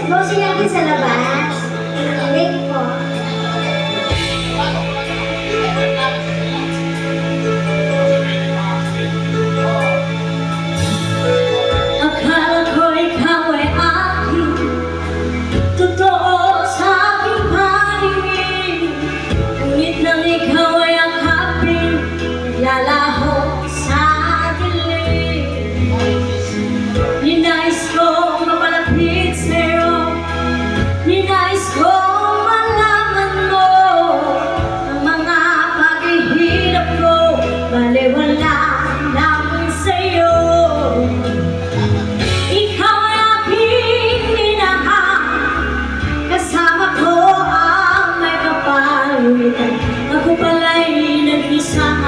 Bossing natin sa labas. Thank you po. Akala ko ikaw ay aking totoo sa aking paningin. Ngunit nang ikaw ay akapin, lalaho sa dilim. Ninais ko mapalapit sa'yo, ninais ko malaman mo ang mga paghihirap ko, baliwala lamang sa'yo. Ikaw ay aking minahal, kasama ko ang may kapalitan. Ako pala'y nag-isang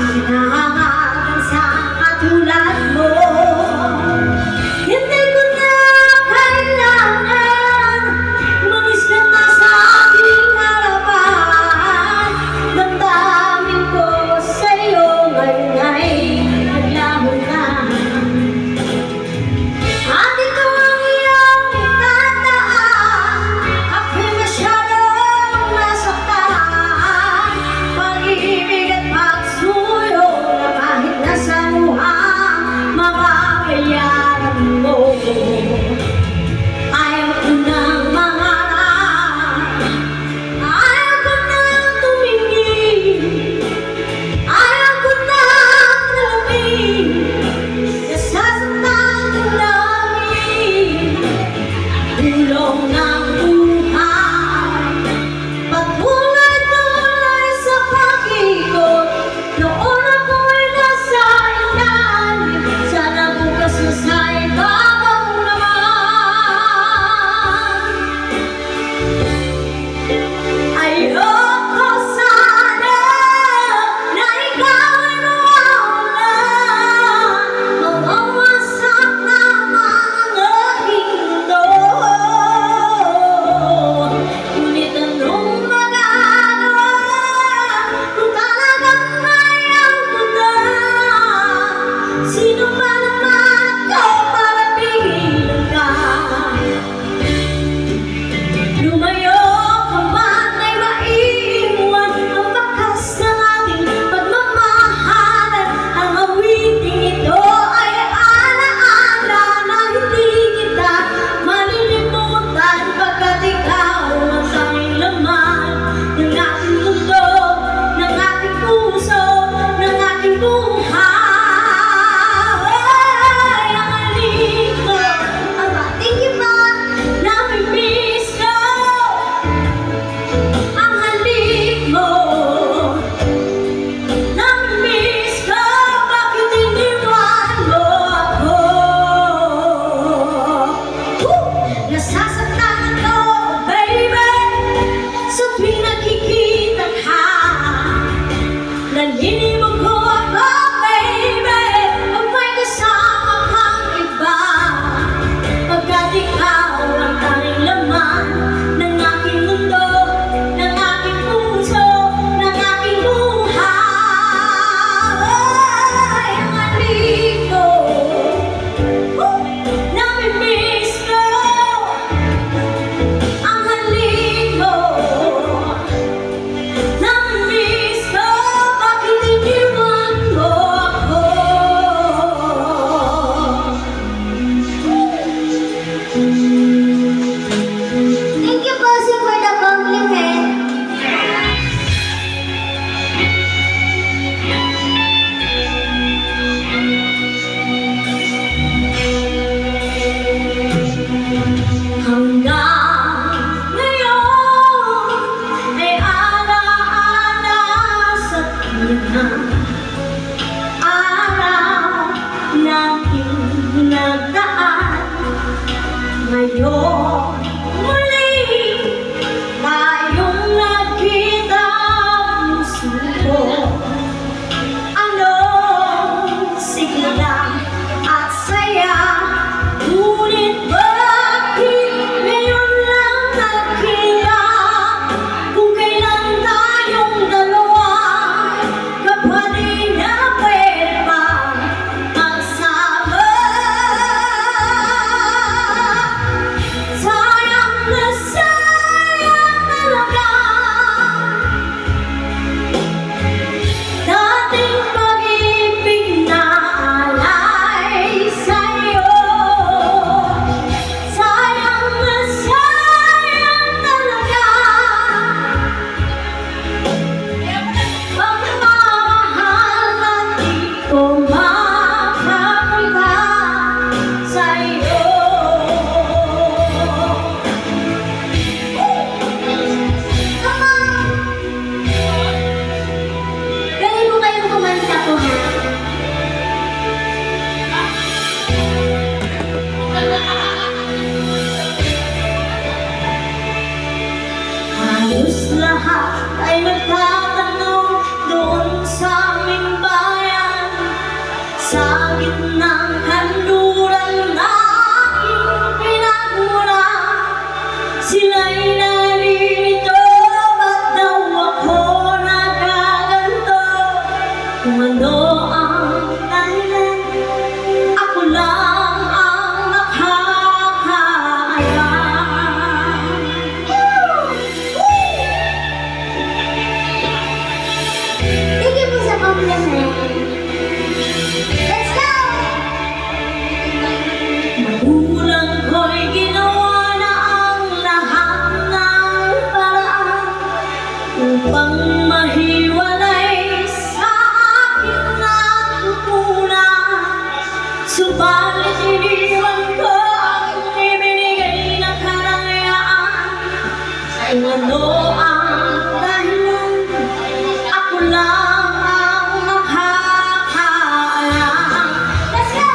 hinahangalan sa katulad mo. Hindi ko na kailangan umalis ka na sa aking harapan. Damdamin ko sa'yo ngayon ay naglaho na. At ito ang iyong tandaan, ako'y masyadong nasaktan. Pag-ibig at pagsuyo na kahit nasa luha, mababayaran mo. Ayaw ko nang mangarap, ayaw ko nang tumingin, ayaw ko nang nalamin, nasasaktan ka namin. Ulong ng buhay, patuloy-tuloy sa pag-ikot. Noon ako'y nasa ilalim, sana bukas na sa ibabaw naman. Ayoko sana na ikaw ay mawala, mawawasak lamang ang aking mundo. Hanggang ngayon ay alaala sa tunang araw nating nagdaan. Ngayon muli tayong nagkita musuko. Anong sigla at saya, ngunit bakit ngayon lang nagkita? Kung kailan tayong dalawa kapatid na pwede pa magsama. Sayang na sayang talaga dating pag-ibig na alay sa'yo. Sayang na sayang talaga pagmamahal na di ko makapunta sa'yo. Galing mo kayong kumanta ko, ha? Halos lahat ay nagtatanong doon sa aming bayan, sa gitnang kanluran na aking pinagmulan. Sila'y nalilito, ba't daw ako nagkaganto? Kung ano ang dahilan, ako lang ang nakakaalam. Thank you po sa compliment. Let's go! Magulang ko'y ginawa na ang lahat ng paraan upang mahiwalay sa aking natutunan. Subalit iniwan ko ang ibinigay na kalayaan. Kung ano ang dahilan, ako lang ang nakakaalam. Let's go!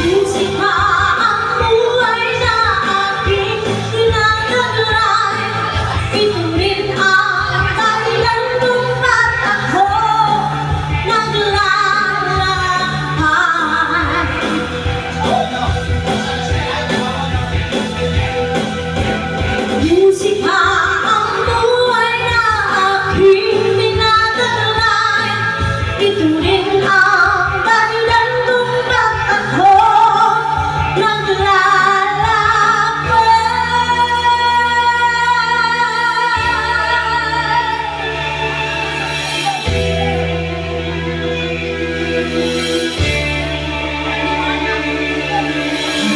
Musika ang buhay na aking tinataglay. Ito rin ang dahilan kung ba't ako naglalakad. Musika ang buhay na aking tinataglay. Ito rin ang dahilan kung ba't ako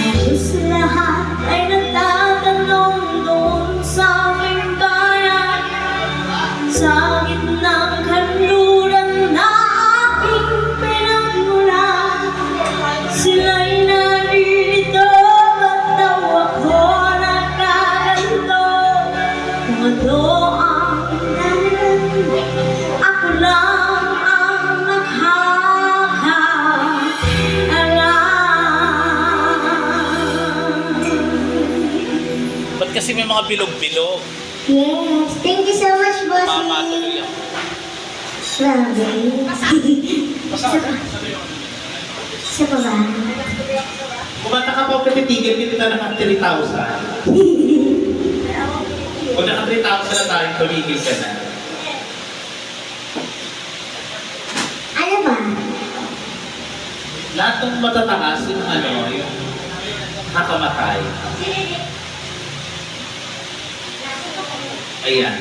halos lahat ay nagtatanong doon sa aming bayan, sa gitnang kanluran na aking pinagmulan. Sila'y nalilito, ba't daw ako nagkaganto? Kung ano ang dahilan, ako lang ang nakakaalam. Ba't kasi may mga bilog-bilog? Yes, thank you so much, boss. Mama, tuloy ako. Grabe. Isa pa ba? Kumanta ka pa pagtitigil, hindi ka naka 3,000. Kung naka 3,000 na tayo, tumigil ka na. Ano ba? Lahat ng matataas, yung nakamatay. Ayan.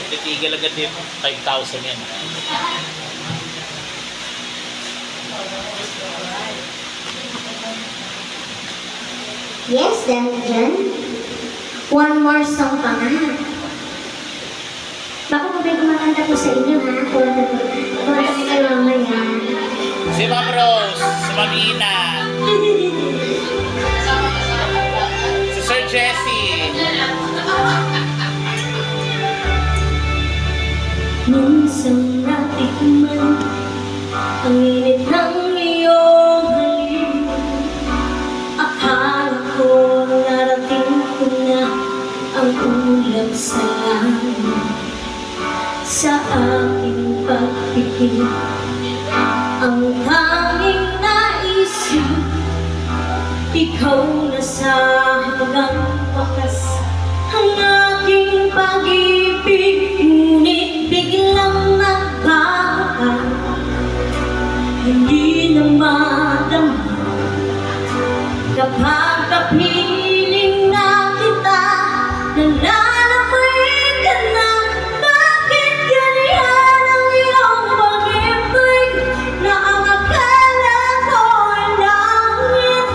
Titigil agad din 5,000 yan. Yes, dahil dyan. One more song pa nga. Baka po may kumakanta po sa inyo, ha? Kumanta po kayo mamaya. Si Ma'am Rose, si Ma'am Ina, si Sir Jesse. Minsan natikman ang init ng iyong halik. Akala ko narating ko na ang ulap sa langit. Sa aking pagpikit, ang tanging naisip, ikaw na sa hanggang wakas. Ang aking pag-ibig, ngunit biglang nagbago ka. Hindi na madama kapag kapiling na kita. Nalalamay ka na, bakit ganyan ang iyong pag-ibig? Na ang akala ko ay langit,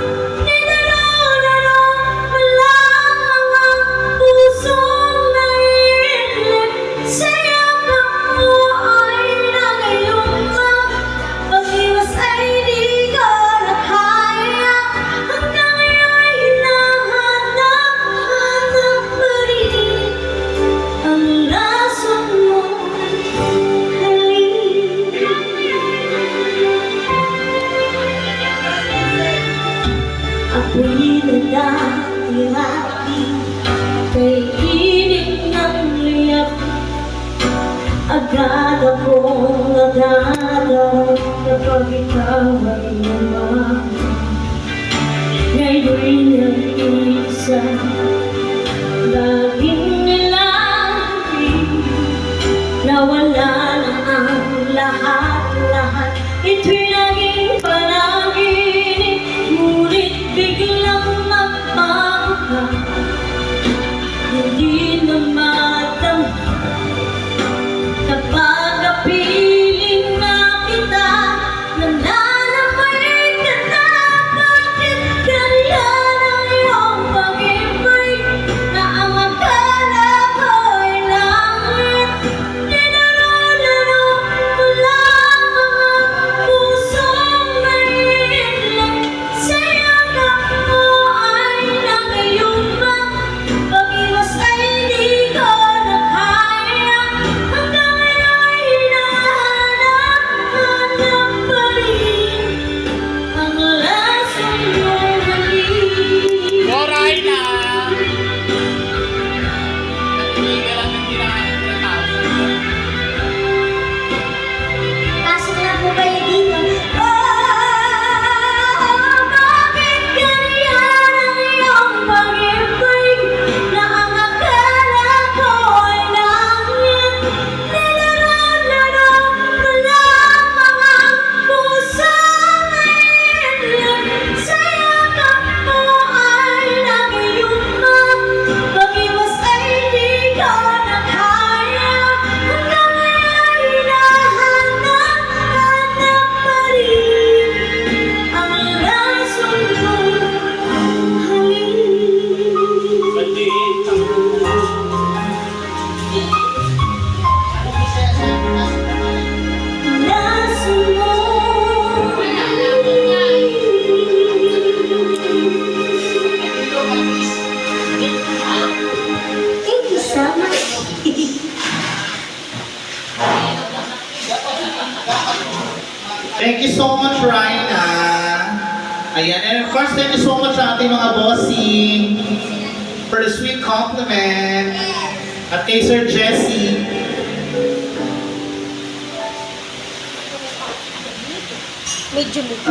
ninalularo mo lang ang pusong naiinip. Sa yakap mo ay nagayuma, pag-iwas ay di ko na kaya. Hanggang ngayon hinahanap pa rin ang lason mo, ako'y nadati-hati kay init ng liyak. Agad akong nagdadaw kapag ikaw ay naman. Ngayon'y nag-iisa, laging nilalapit, nawala na ang lahat-lahat. Ito'y naging panaginip, ngunit biglang nagbago ka. Hindi na madama kapag kapiling na kita. Nalalamay ka na, bakit ganyan ang iyong pag-ibig? Na ang akala ko ay langit, ninalularo mo lang ang pusong naiinip. Sa yakap mo ay nagayuma, pag-iwas ay di ko na kaya. Hanggang ngayon hinahanap pa rin ang lason mong halik. Koray na! Nagpigil lang yung tinatawag. Pasok na po kayo dito. Bakit ganyan ang iyong pag-ibig? Na ang akala ko ay langit, ninalularo mo lang ang pusong naiinip. Sa yakap mo ay nagayuma, pag-iwas ay di ko na kaya. Hanggang ngayon hinahanap pa rin ang lason mong halik. Maliit ang Lason mong Thank you so much. Thank you so much, Rhina. Ayan, and of course, thank you so much sa ating mga bossing for the sweet compliment. At kay Sir Jesse. Medyo buka.